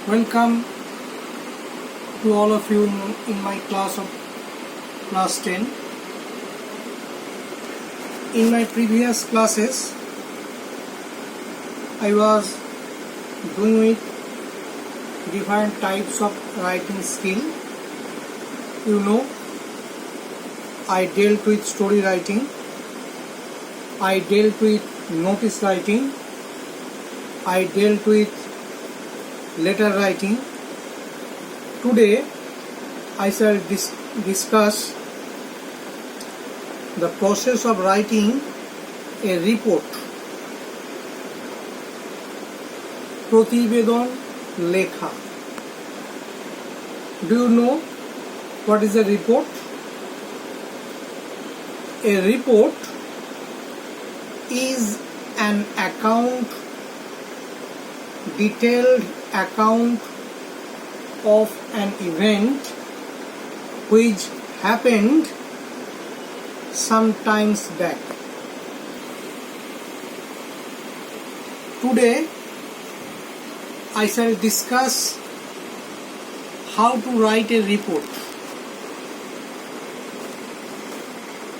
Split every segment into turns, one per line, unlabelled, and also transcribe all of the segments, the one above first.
Welcome to all of you in my class of class 10. In my previous classes, I was doing with different types of writing skill. You know, I dealt with story writing, I dealt with notice writing, I dealt with letter writing. Today I shall discuss the process of writing a report. প্রতিবেদন লেখা. Do you know what is a report? A report is an account, detailed account of an event which happened some times back. Today I shall discuss how to write a report.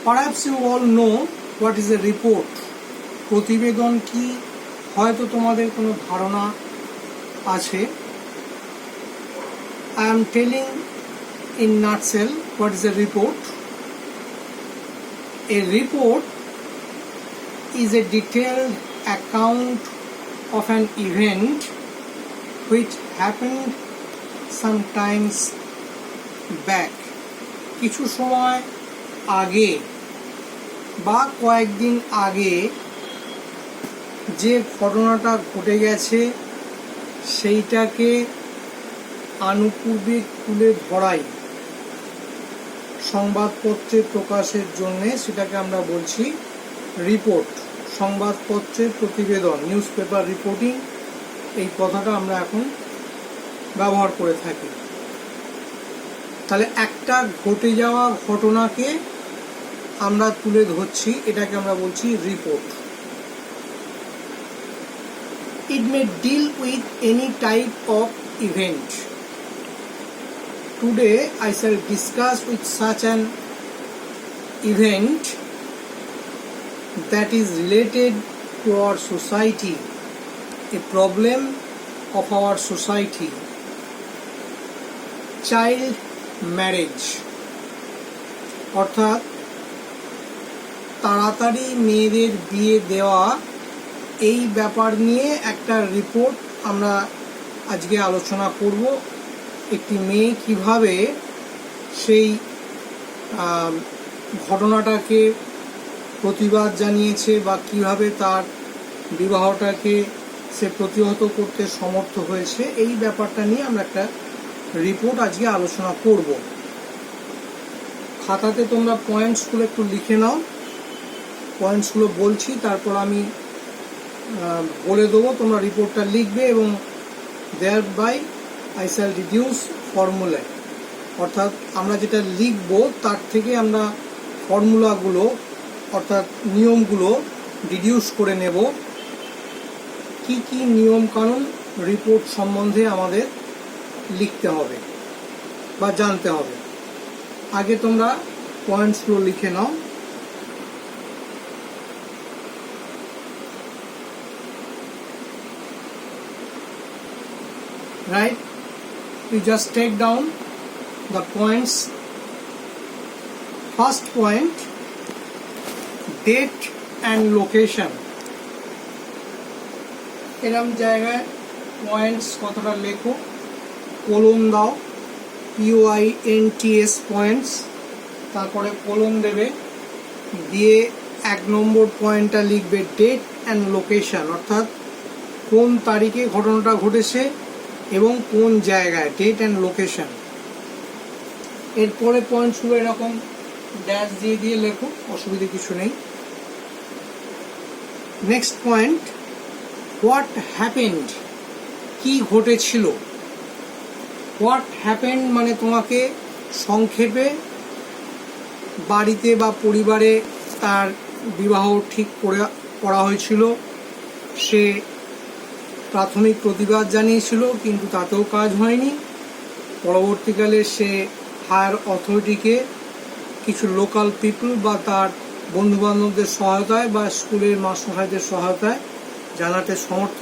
Perhaps you all know what is a report. প্রতিবেদন কি হয়তো তোমাদের কোনো ধারণা আছে. I am telling in nutshell what is a report. A report is a detailed account of an event which happened sometimes back. কিছু সময় আগে বা কয়েকদিন আগে যে ঘটনাটা ঘটে গেছে সেইটাকে আনুপূর্বিক তুলে ধরাই সংবাদপত্রে প্রকাশের জন্য সেটাকে আমরা বলছি রিপোর্ট. সংবাদপত্রের প্রতিবেদন, নিউজ পেপার রিপোর্টিং, এই কথাটা আমরা এখন ব্যবহার করে থাকি. তাহলে একটা ঘটে যাওয়া ঘটনাকে আমরা তুলে ধরছি, এটাকে আমরা বলছি report. It may deal with any type of event. Today I shall discuss with such an event that is related to our society, a problem of our society. Child marriage. অর্থাৎ তাড়াতাড়ি মেয়েদের বিয়ে দেওয়া, এই ব্যাপার নিয়ে একটা রিপোর্ট আমরা আজকে আলোচনা করব. একটি মেয়ে কিভাবে সেই ঘটনাটাকে প্রতিবাদ জানিয়েছে বা কিভাবে তার বিবাহটাকে সে প্রতিহত করতে সমর্থ হয়েছে, এই ব্যাপারটা নিয়ে আমরা একটা রিপোর্ট আজকে আলোচনা করব. খাতাতে তোমরা পয়েন্টসগুলো একটু লিখে নাও. পয়েন্টসগুলো বলছি, তারপর আমি বলে দেবো, তোমরা রিপোর্টটা লিখবে এবং thereby I shall reduce formula. অর্থাৎ আমরা যেটা লিখব তার থেকে আমরা ফর্মুলাগুলো অর্থাৎ নিয়মগুলো ডিডিউস করে নেব. কি কি নিয়ম কানুন রিপোর্ট সম্বন্ধে আমাদের লিখতে হবে বা জানতে হবে. আগে তোমরা পয়েন্টসগুলো লিখে নাও. Right? You just take down the points. First point, date and location. এরকম জায়গায় পয়েন্টস কতটা লেখো, কোলন দাও, POINTS পয়েন্টস, তারপরে কোলন দেবে, দিয়ে 1 নম্বর পয়েন্টটা লিখবে ডেট অ্যান্ড লোকেশন, অর্থাৎ কোন তারিখে ঘটনাটা ঘটেছে এবং কোন জায়গায়, ডেট অ্যান্ড লোকেশন. এরপরে পয়েন্টসগুলো এরকম ড্যাশ দিয়ে দিয়ে লেখো, অসুবিধে কিছু নেই. নেক্সট পয়েন্ট, হোয়াট হ্যাপেন্ড, কি ঘটেছিল. হোয়াট হ্যাপেন্ড মানে তোমাকে সংক্ষেপে বাড়িতে বা পরিবারে তার বিবাহ ঠিক করা হয়েছিল, সে প্রাথমিক প্রতিবাদ জানিয়েছিল, কিন্তু তাতেও কাজ হয়নি। পরবর্তীকালে সে হায়ার অথরিটিকে কিছু লোকাল পিপল বা তার বন্ধুবান্ধবদের সহায়তায় বা স্কুলের মাস্টারমশাইদের সহায়তায় জানাতে সমর্থ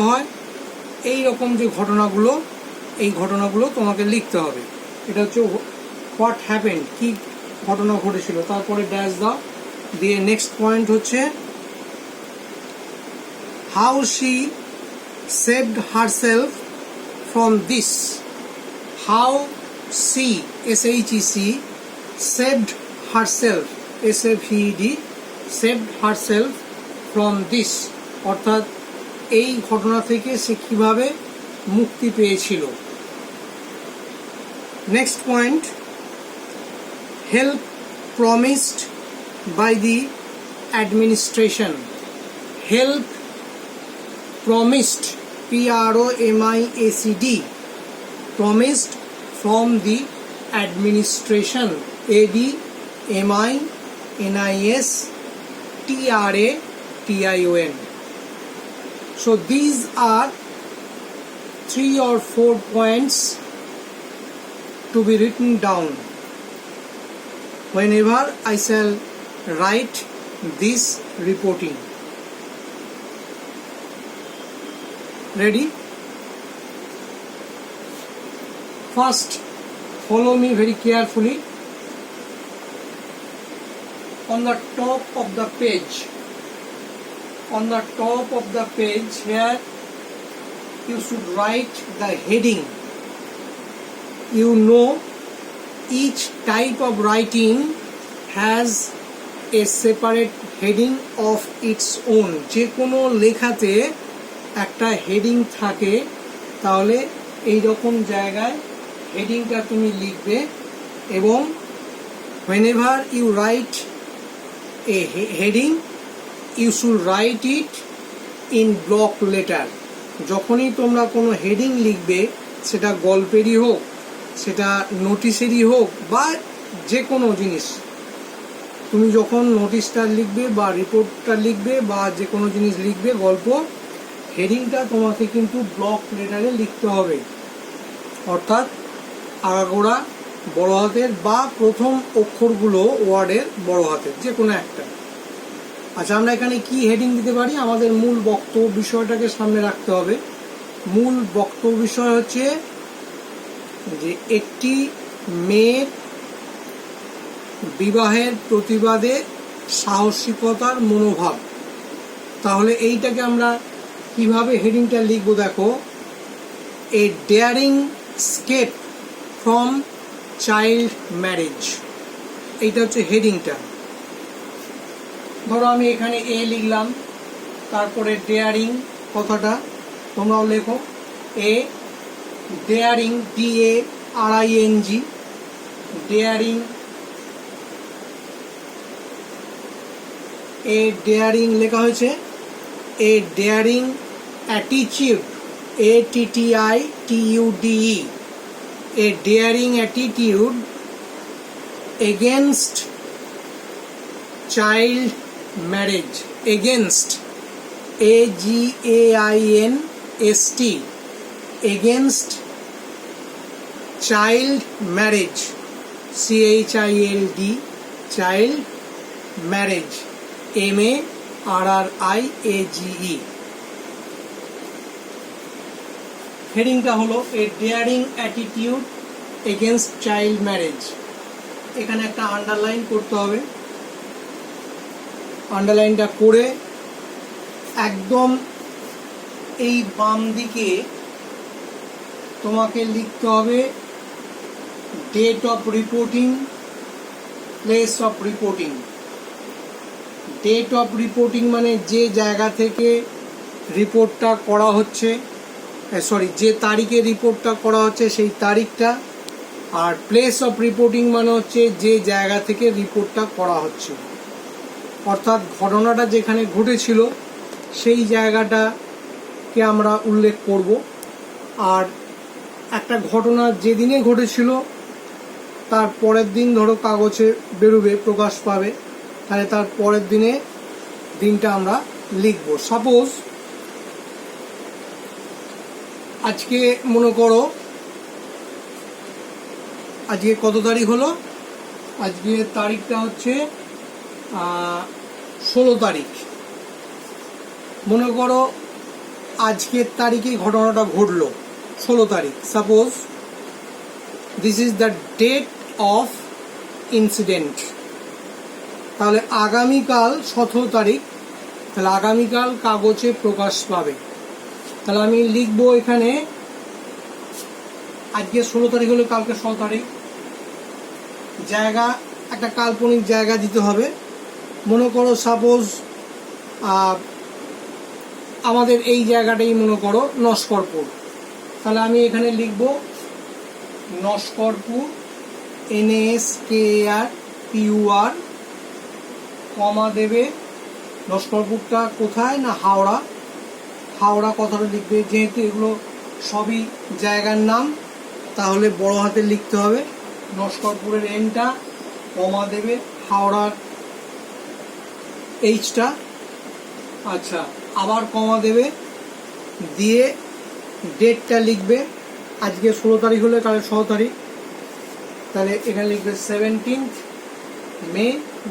হয়। এই রকম যে ঘটনাগুলো, এই ঘটনাগুলো তোমাকে লিখতে হবে। এটা হচ্ছে হোয়াট হ্যাপেন্ড, কি ঘটনা ঘটেছিল, তারপরে ড্যাশ দাও, দিয়ে নেক্সট পয়েন্ট হচ্ছে how she saved herself from this. How she SHEC saved herself, SAVED, saved herself from this, অর্থাৎ এই ঘটনা থেকে সে কিভাবে মুক্তি পেয়েছিল। Next point, help promised by the administration. Help promised, PROMISED, promised from the administration, ADMINISTRATION. So these are 3 or 4 points to be written down whenever I shall write this reporting. Ready? First, follow me very carefully. On the top of the page, here you should write the heading. You know, each type of writing has a separate heading of its own. যে কোনো লেখাতে একটা heading থাকে, তাহলে এই রকম জায়গায় হেডিংটা তুমি লিখবে। এবং whenever you write a heading, you should write it in block letter. যখনই তোমরা কোনো হেডিং লিখবে, সেটা গল্পেরই হোক, সেটা নোটিশেরই হোক, বা যে কোনো জিনিস, তুমি যখন নোটিশটা লিখবে বা রিপোর্টটা লিখবে বা যে কোনো জিনিস লিখবে, গল্প, হেডিংটা তোমাকে কিন্তু ব্লক লেটারে লিখতে হবে। অর্থাৎ আগাগোড়া বড় হাতের বা প্রথম অক্ষরগুলো ওয়ার্ডের বড় হাতের, যে কোনো একটা। আচ্ছা, আমরা এখানে কি হেডিং দিতে পারি? আমাদের মূল বক্তব্য বিষয়টাকে সামনে রাখতে হবে। মূল বক্তব্য বিষয় হচ্ছে যে একটি মেয়ের বিবাহের প্রতিবাদে সাহসিকতার মনোভাব। তাহলে এইটাকে আমরা কিভাবে হেডিংটা লিখবো? দেখো, a daring escape from child marriage, এইটা হচ্ছে হেডিংটা। ধরো আমি এখানে এ লিখলাম, তারপরে ডেয়ারিং কথাটা তোমরাও লেখো, a daring, DARING, daring, a daring লেখা হয়েছে। A daring attitude, ATTITUDE, a daring attitude against child marriage, against, AGAINST, against child marriage, CHILD, child marriage, MARRIAGE। হেডিংটা হলো a daring attitude against child marriage. এখানে একটা underline করতে হবে। আন্ডারলাইনটা করে একদম এই বাম দিকে তোমাকে লিখতে হবে date of reporting, place of reporting. Date of reporting মানে যে জায়গা থেকে রিপোর্টটা করা হচ্ছে, যে তারিখে রিপোর্টটা করা হচ্ছে সেই তারিখটা। আর প্লেস অফ রিপোর্টিং মানে হচ্ছে যে জায়গা থেকে রিপোর্টটা করা হচ্ছে, অর্থাৎ ঘটনাটা যেখানে ঘটেছিল সেই জায়গাটাকে আমরা উল্লেখ করব। আর একটা ঘটনা যেদিনে ঘটেছিল তার পরের দিন ধরো কাগজে বেরোবে, প্রকাশ পাবে, তাহলে তার পরের দিনটা আমরা লিখব। সাপোজ আজকে মনে করো আজকে কত তারিখ হলো, আজকে তারিখটা হচ্ছে 16 তারিখ। মনে করো আজকের তারিখে ঘটনাটা ঘটলো 16 তারিখ। Suppose this is the date of incident. তাহলে আগামীকাল 17 তারিখ, তাহলে আগামীকাল কাগজে প্রকাশ পাবে। তাহলে আমি লিখবো এখানে আজকে 16 তারিখ হলে কালকে 16 তারিখ। জায়গা একটা কাল্পনিক জায়গা দিতে হবে। মনে করো সাপোজ আমাদের এই জায়গাটাই মনে করো নস্করপুর। তাহলে আমি এখানে লিখব নস্করপুর, NASKARPUR, কমা দেবে। নস্করপুরটা কোথায় না হাওড়া। হাওড়া কথাটা লিখবে, যেহেতু এগুলো সবই জায়গার নাম তাহলে বড় হাতে লিখতে হবে। নস্করপুরের এনটা, কমা দেবে, হাওড়ার এইচটা, আচ্ছা আবার কমা দেবে, দিয়ে ডেটটা লিখবে। আজকে 16 তারিখ হলে কালকে 16 তারিখ, তাহলে এখানে লিখবে 17 মে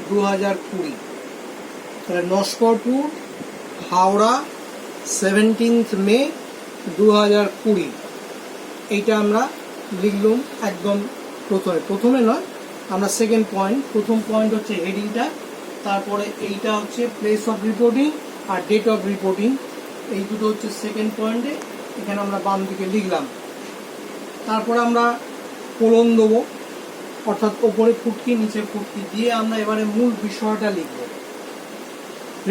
2020। তাহলে নস্করপুর, হাওড়া, 17 মে 2020। এইটা আমরা লিখলাম একদম প্রথমে নয়, আমরা সেকেন্ড পয়েন্ট। প্রথম পয়েন্ট হচ্ছে হেডিংটা, তারপরে এইটা হচ্ছে প্লেস অফ রিপোর্টিং আর ডেট অফ রিপোর্টিং, এই দুটো হচ্ছে সেকেন্ড পয়েন্টে। এখানে আমরা বাম দিকে লিখলাম। তারপরে আমরা কোলন দেবো, অর্থাৎ ওপরে ফুটকি নিচে ফুটকি দিয়ে আমরা এবারে মূল বিষয়টা লিখব।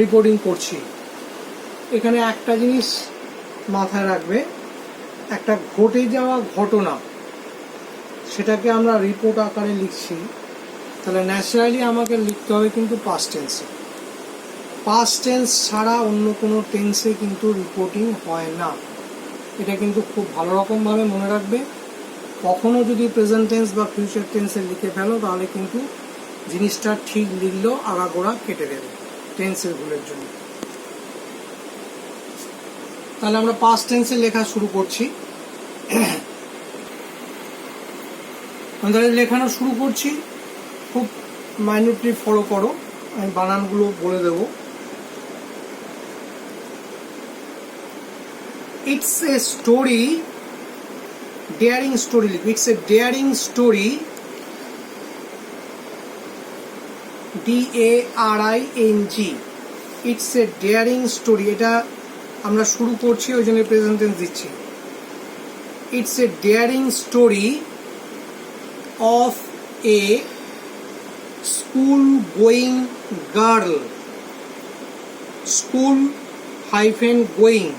রিপোর্টিং করছি। এখানে একটা জিনিস মাথায় রাখবে, একটা ঘটে যাওয়া ঘটনা সেটাকে আমরা রিপোর্ট আকারে লিখছি, তাহলে ন্যাচারালি আমাকে লিখতে হবে কিন্তু পাস্ট টেন্সে। পাস্ট টেন্স ছাড়া অন্য কোনো টেন্সে কিন্তু রিপোর্টিং হয় না। এটা কিন্তু খুব ভালো রকমভাবে মনে রাখবে। কখনো যদি প্রেজেন্ট টেন্স বা ফিউচার টেন্সে লিখে ফেলো তাহলে কিন্তু জিনিসটা ঠিক লিখলেও আগাগোড়া কেটে দেবে টেন্সের ভুলের জন্য। তাহলে আমরা পাস্ট টেন্সে লেখা শুরু করছি। তাহলে লেখানো শুরু করছি, খুব মাইনিউটলি ফলো করো, আমি বানানগুলো বলে দেব। It's a story, daring story লিখবে। It's a daring story, DARING। It's a daring story, এটা আমরা শুরু করছি ওই জন্য প্রেজেন্ট টেন্স দিচ্ছি। It's a daring story of a school going girl, school hyphen going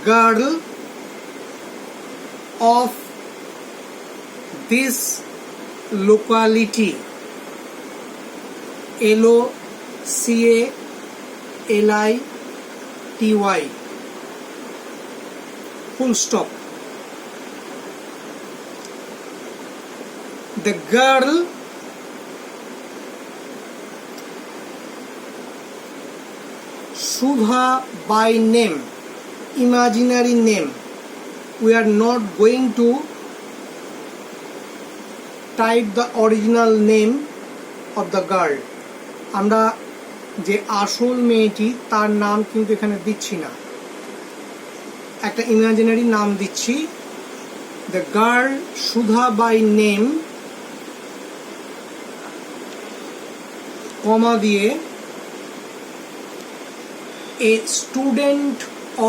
girl of this locality, LOCALITY, full stop. The girl Sudha by name, imaginary name. We are not going to type the original name of the girl. আমরা যে আসল মেয়েটি তার নাম কিন্তু এখানে দিচ্ছি না, একটা ইমাজিনারি নাম দিচ্ছি। The girl Sudha by name, কমা দিয়ে, a student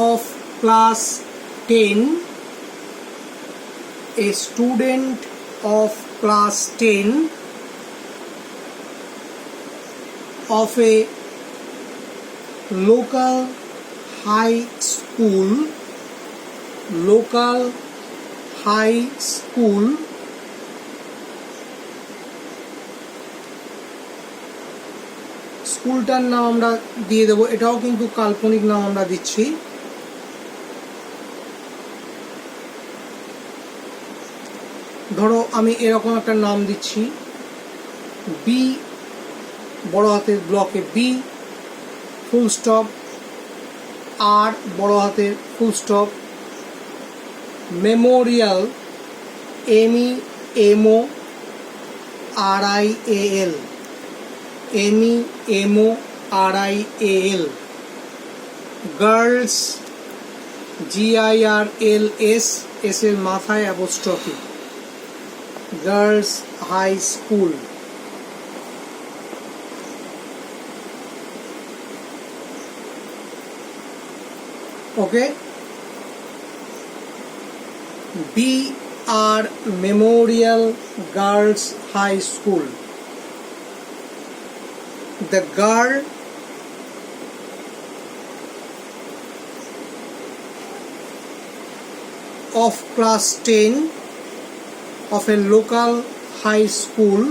of class 10, a student of class 10 of a local high school, local high school, স্কুলটার নাম আমরা দিয়ে দেবো, এটাও কিন্তু কাল্পনিক নাম আমরা দিচ্ছি। ধরো আমি এরকম একটা নাম দিচ্ছি, বি, বড় হাতের ব্লকে বি, ফুল স্টপ, আর বড় হাতের full stop, Memorial MEMORIAL MEMORIAL, girls GIRLS, S এর মাথায় apostrophe, girls high school. Okay, BR Memorial Girls High School. The girl of class 10 of a local high school,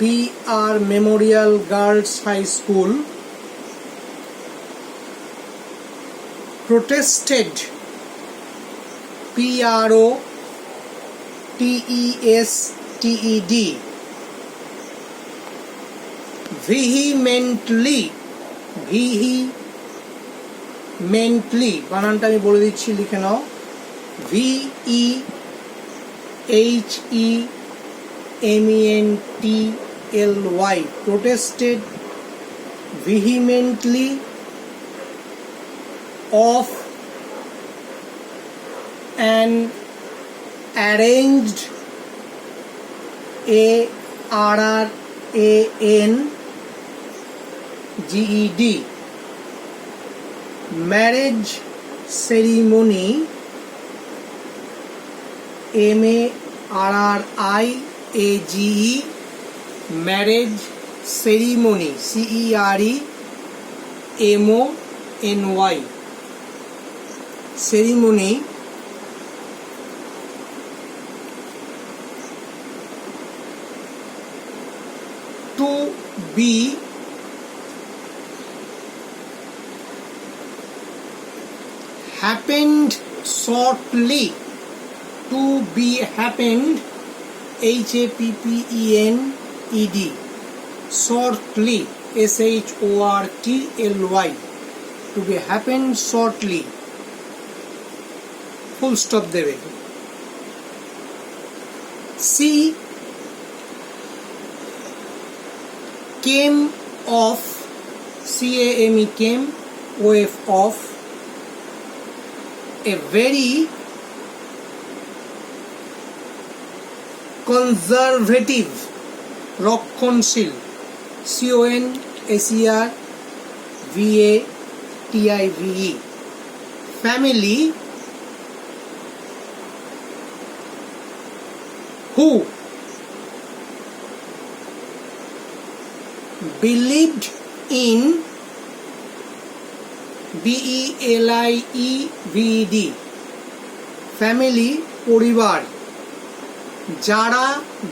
BR Memorial Girls High School, protested, PROTESTED, vehemently, বানানটা আমি বলে দিচ্ছি, লিখে নাও, VEHEMENTLY, protested vehemently of an arranged ARRANGED marriage ceremony, MARRIAGE, marriage ceremony, CEREMONY, ceremony, to be happened shortly, to be happened, HAPPENED, shortly, SHORTLY, to be happened shortly, full stop দেবে। C came off, CAME, came, OF, off, a very conservative, রক্ষণশীল, CONSERVATIVE, family who believed in, BELIEVED, family পরিবার, যারা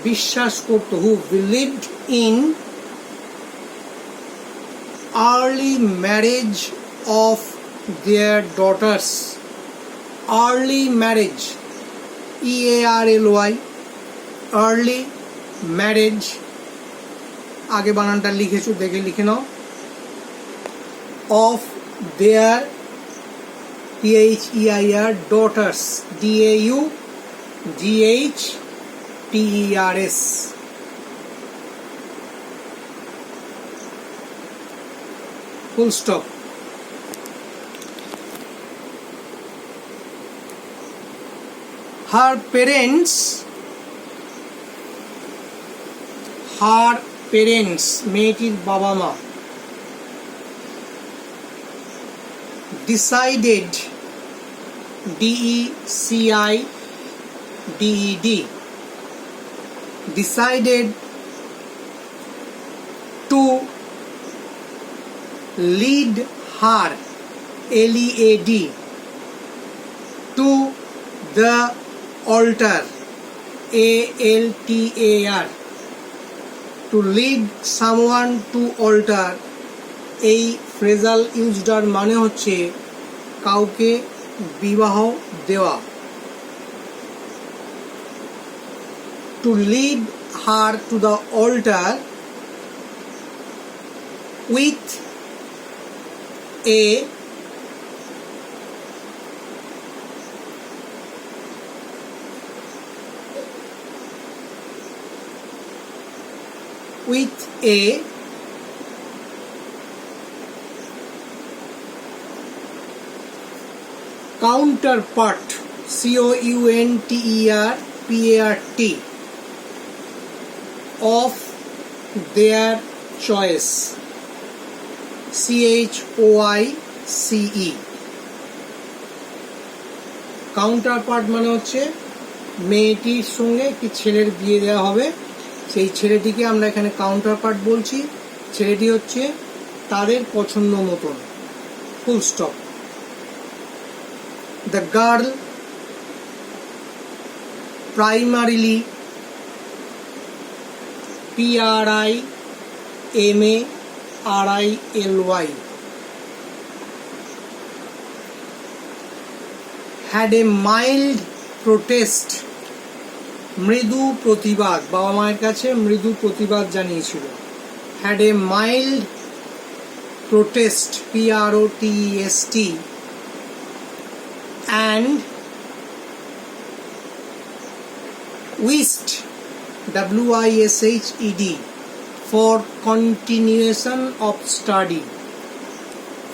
বিশ্বাস করত, who believed in early marriage of their daughters, early marriage, EARLY, early marriage, আগে বানানটা লিখেছো, দেখে লিখে নাও, of their THEIR daughters, DAUGHTERS, full stop. Her parents, মেয়েটির বাবা মা, decided, DECIDED, decided to lead her, LED, to the altar, ALTAR, to lead someone to altar, এই phrasal ইউজডার মানে হচ্ছে কাউকে বিবাহ দেওয়া। To lead her to the altar with a with a counterpart, counterpart, of their choice, choice. Counterpart মানে হচ্ছে মেয়েটির সঙ্গে একটি ছেলের বিয়ে দেওয়া হবে, সেই ছেলেটিকে আমরা এখানে কাউন্টারপার্ট বলছি। ছেলেটি হচ্ছে তাদের পছন্দ মতন, full stop. The girl primarily, PRIMARILY, had a mild protest, মৃদু প্রতিবাদ, বাবা মায়ের কাছে মৃদু প্রতিবাদ জানিয়েছিল। had a mild protest, PROTEST, and wished, WISHED, for continuation of study,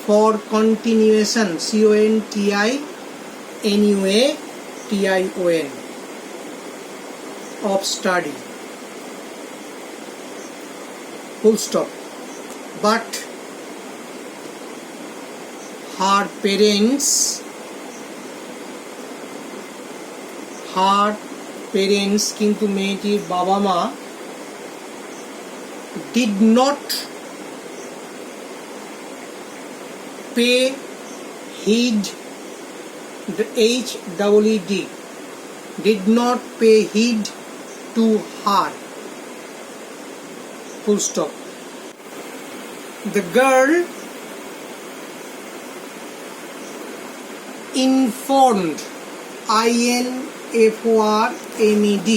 for continuation, CONTINUATION, of study, full stop. But her parents কিন্তু মেয়েটির বাবা মা did not pay heed, HEED, did not pay heed to her, full stop. The girl informed, INFORMED,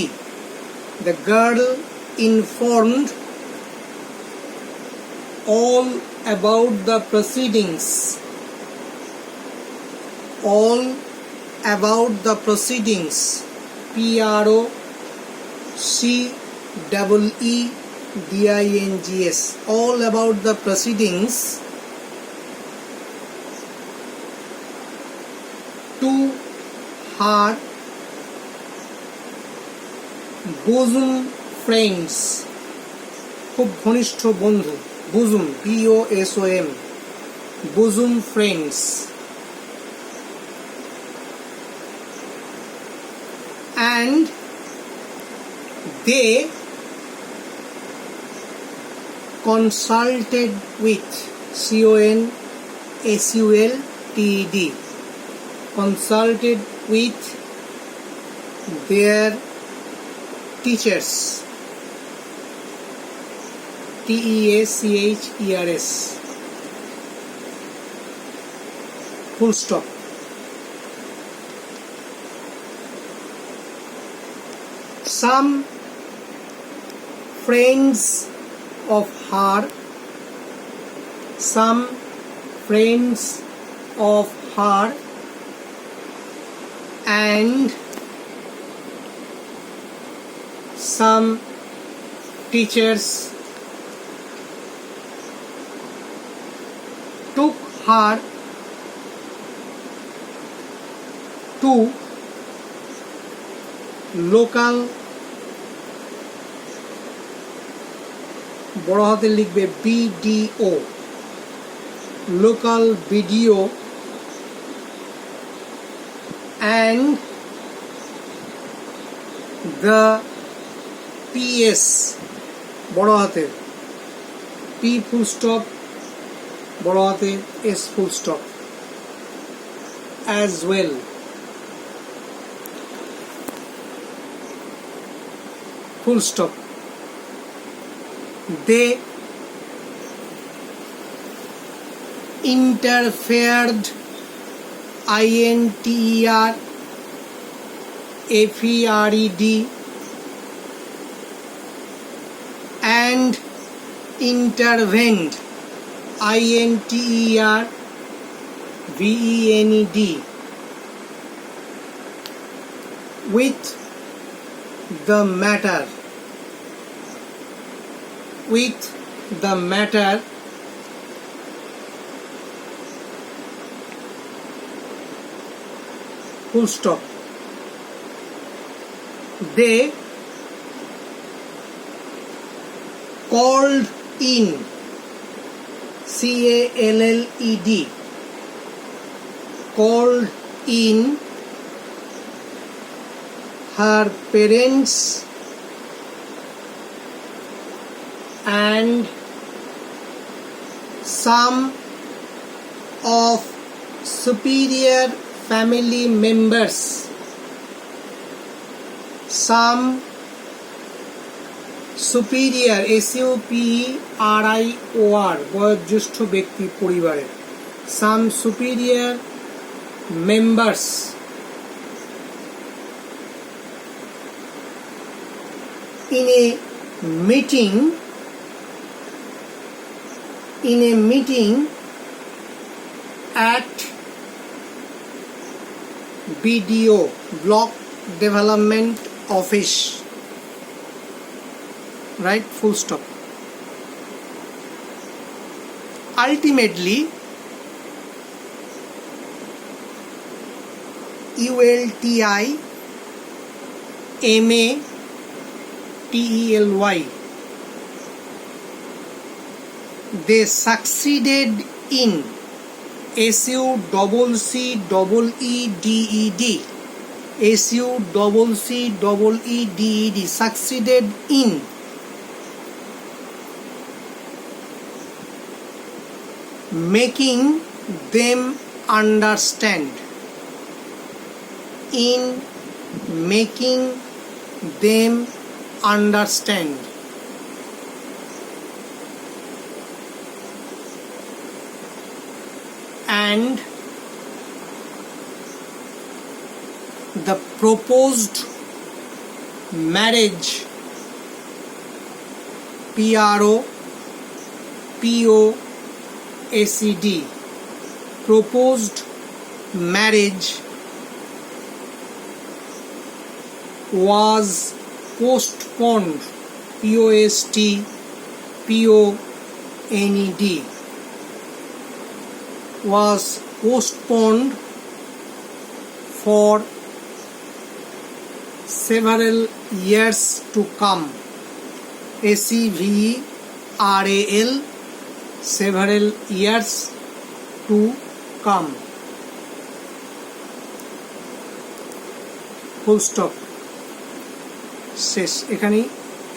the girl informed all about the proceedings, all about the proceedings, PROCEEDINGS, all about the proceedings, to her bosom friends, খুব ঘনিষ্ঠ বন্ধু, bosom, BOSOM, bosom friends, and they consulted with, CONSULTED, consulted with their teachers, TEACHERS, full stop. Some friends of her, some friends of her, and some teachers took her to local, বড় হাতে লিখবে BDO, local BDO, and the PS, বড় হাতে P full stop, বড় হাতে S full stop, as well. Full stop. They interfered, INTERFERED, and intervened, INTERVENED, with the matter, with the matter full stop. They called in, CALLED, called in her parents and some of superior family members. Some superior, SUPERIOR, বয়োজ্যেষ্ঠ ব্যক্তি পরিবারের, some superior members in a meeting at BDO, Block Development Office, right, full stop. Ultimately, ULTIMATELY, they succeeded in, SUCCEEDED, SUCCEEDED, succeeded in making them understand, in making them understand. And the proposed marriage, PROPOSED, proposed marriage was postponed, POSTPONED, was postponed for several years to come, SEVERAL, several years to come, full stop. শেষ, এখানেই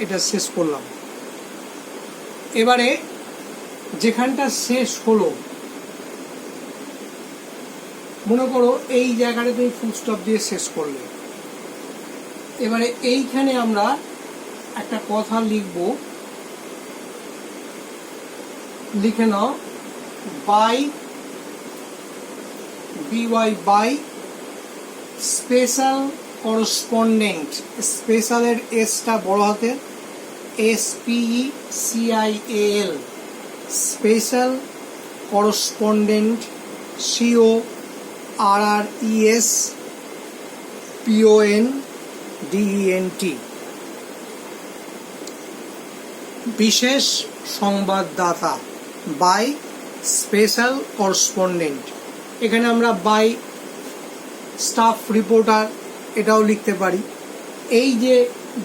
এটা শেষ করলাম। এবারে যেখানটা শেষ হলো, মনে করো এই জায়গাটা তুমি ফুল স্টপ দিয়ে শেষ করলে, এবারে এইখানে আমরা একটা কথা লিখব, লিখে নাও, বাই বাই স্পেশাল করসপন্ডেন্ট, স্পেশালের এসটা বড় হাতের, SPECIAL, স্পেশাল করসপন্ডেন্ট, CORRESPONDENT, বিশেষ সংবাদদাতা, বাই স্পেশাল করসপন্ডেন্ট। এখানে আমরা বাই স্টাফ রিপোর্টার এটাও লিখতে পারি। এই যে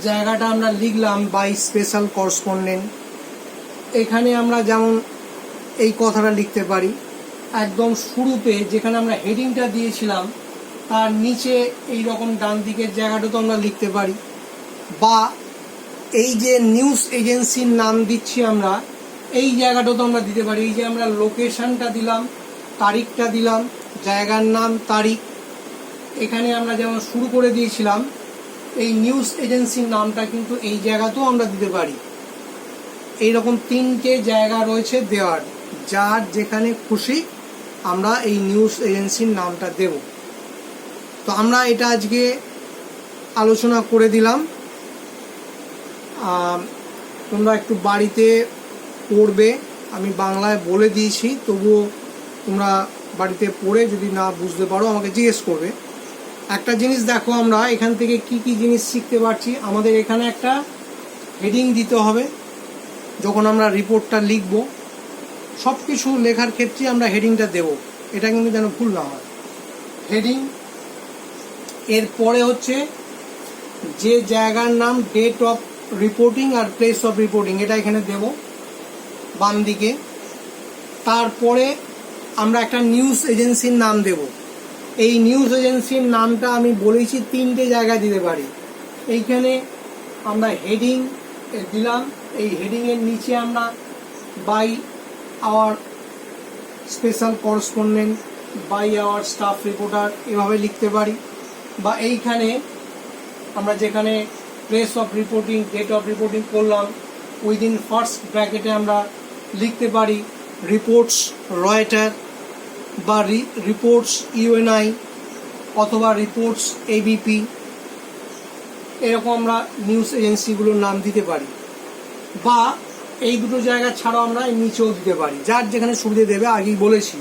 জায়গাটা আমরা লিখলাম বাই স্পেশাল করসপন্ডেন্ট, এখানে আমরা যেমন এই কথাটা লিখতে পারি, একদম শুরুতে যেখানে আমরা হেডিংটা দিয়েছিলাম তার নিচে এই রকম ডান দিকের জায়গাটা তো আমরা লিখতে পারি, বা এই যে নিউজ এজেন্সির নাম দিচ্ছি আমরা, এই জায়গাটা তো আমরা দিতে পারি। এই যে আমরা লোকেশনটা দিলাম, তারিখটা দিলাম, জায়গার নাম, তারিখ, এখানে আমরা যেমন শুরু করে দিয়েছিলাম এই নিউজ এজেন্সির নামটা কিন্তু এই জায়গাতেও আমরা দিতে পারি। এইরকম তিনটে জায়গা রয়েছে দেওয়ার, যার যেখানে খুশি আমরা এই নিউজ এজেন্সির নামটা দেব। তো আমরা এটা আজকে আলোচনা করে দিলাম, তোমরা একটু বাড়িতে পড়বে, আমি বাংলায় বলে দিয়েছি, তবুও তোমরা বাড়িতে পড়ে যদি না বুঝতে পারো আমাকে জিজ্ঞেস করবে। একটা জিনিস দেখো, আমরা এখান থেকে কি কি জিনিস শিখতে পারছি। আমাদের এখানে একটা হেডিং দিতে হবে, যখন আমরা রিপোর্টটা লিখব সব কিছু লেখার ক্ষেত্রে আমরা হেডিংটা দেব, এটা কিন্তু যেন ভুল না হয়। হেডিং, এরপরে হচ্ছে যে জায়গার নাম, ডেট অফ রিপোর্টিং আর প্লেস অফ রিপোর্টিং, এটা এখানে দেব বাম দিকে। তারপরে আমরা একটা নিউজ এজেন্সির নাম দেব। এই নিউজ এজেন্সির নামটা আমি বলেছি 3টে জায়গায় দিতে পারি। এইখানে আমরা হেডিং দিলাম, এই হেডিংয়ের নিচে আমরা by our special correspondent, by our staff reporter এভাবে লিখতে পারি। বা এইখানে আমরা যেখানে place of reporting, date of reporting করলাম, উইদিন ফার্স্ট ব্র্যাকেটে আমরা লিখতে পারি রিপোর্টস রয়টার বা রিপোর্টস ইউএনআই অথবা রিপোর্টস এবিপি, এরকম আমরা নিউজ এজেন্সিগুলোর নাম দিতে পারি। বা এই দুটো জায়গা ছাড়াও আমরা নিচেও দিতে পারি, যার যেখানে সুবিধে দেবে, আগেই বলেছি।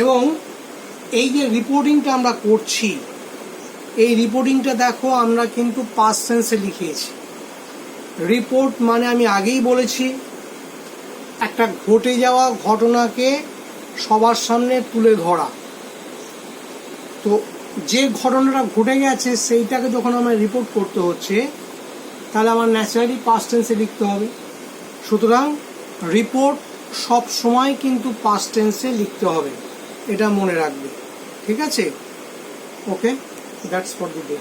এবং এই যে রিপোর্টিংটা আমরা করছি, এই রিপোর্টিংটা দেখো আমরা কিন্তু পাস্ট টেন্সে লিখিয়েছি। রিপোর্ট মানে আমি আগেই বলেছি একটা ঘটে যাওয়া ঘটনাকে সবার সামনে তুলে ধরা। তো যে ঘটনাটা ঘটে গেছে সেইটাকে যখন আমার রিপোর্ট করতে হচ্ছে, তাহলে আমার ন্যাচারালি পাস্ট টেন্সে লিখতে হবে। সুতরাং রিপোর্ট সব সময় কিন্তু পাস্ট টেন্সে লিখতে হবে, এটা মনে রাখবে। ঠিক আছে? ওকে, দ্যাটস ফর দ্য ডে।